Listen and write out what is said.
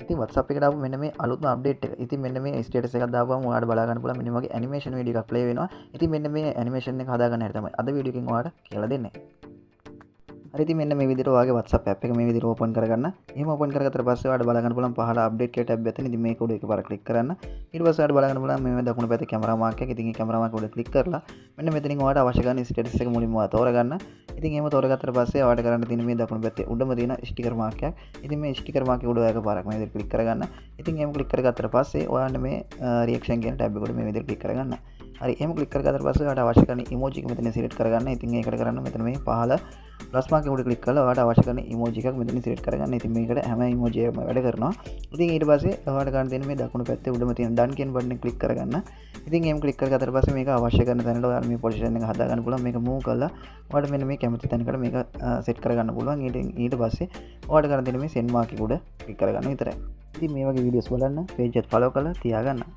ඉතින් WhatsApp එකට ආපු මෙන්න මේ අලුත්ම අප්ඩේට් එක. ඉතින් මෙන්න මේ ස්ටේටස් එකක් දාපුවම ඔයාලට බලා ගන්න පුළුවන් මෙන්න මේ වගේ ඇනිමේෂන් වීඩියෝ එකක් ප්ලේ වෙනවා. ඉතින් මෙන්න මේ ඇනිමේෂන් එක හදාගන්න හැටි තමයි අද වීඩියෝ එකෙන් ඔයාලට කියලා දෙන්නේ. හරි ඉතින් මෙන්න මේ විදිහට ඔයාගේ WhatsApp app එක මේ විදිහට ඕපන් කරගන්න. එහෙම ඕපන් කරගත්තට පස්සේ ඔයාලට බලා ගන්න පුළුවන් පහළ අප්ඩේට් කියලා ටැබ් එක තියෙන. ඉතින් මේක උඩ එකපාර ක්ලික් කරන්න. ඊට පස්සේ ඔයාලට බලා ගන්න පුළුවන් මේ දකුණු පැත්තේ කැමරා මාක් එක. ඉතින් මේ කැමරා මාක් උඩ ක්ලික් කරලා මෙන්න මෙතනින් ඔයාලට අවශ්‍ය කරන ස්ටේටස් එක මුලින්ම ඔයා තෝරගන්න. ඉතින් එහෙම තෝරගත්තට පස්සේ ඔයාලට කරන්න තියෙන මේ දකුණු පැත්තේ උඩම තියෙන ස්ටිකර් මාක් එකක්. ඉතින් මේ ස්ටිකර් මාක් එක උඩ ඔයා එකපාරක් මේ විදිහට ක්ලික් කරගන්න. ඉතින් එහෙම ක්ලික් කරගත්තට පස්සේ ඔයාලට මේ රියැක්ෂන් කියන ටැබ් එක උඩ මේ විදිහට ක්ලික් කරගන්න. හරි එහෙම ක්ලික් කරගත්තට පස්සේ ඔයාලට අවශ්‍ය කරන ඉමෝජි එක මෙතන සිලෙක්ට් කරගන්න. ඉතින් ඒකට කරන්න මෙතන මේ පහළ ප්ලස් මාක් එක උඩ ක්ලික් කරලා ඔයාලට අවශ්‍ය කරන ඉමෝජි එකක් මෙතන සිලෙක්ට් කරගන්න. ඉතින් මේකට හැම ඉමෝජි එකක්ම වැඩ කරනවා. ඉතින් ඊට පස්සේ ඔයාලට ගන්න තියෙන මේ දකුණු පැත්තේ උඩම තියෙන done කියන බටන් එක ක්ලික් කරගන්න. ඉතින් එහෙම ක්ලික් කරගත්තට පස්සේ මේක අවශ්‍ය කරන තැනට ඔයාලා මේ පොසිෂන් එක හදා ගන්න පුළුවන්. මේක මූව් කරලා ඔයාලට මෙන්න මේ කැමති තැනකට මේක සෙට් කරගන්න පුළුවන්. ඊට පස්සේ ඔයාලට කරන්න තියෙන මේ send mark එක උඩ ක්ලික් කරගන්න විතරයි. ඉතින් මේ වගේ වීඩියෝස් බලන්න page එක follow කරලා තියාගන්න.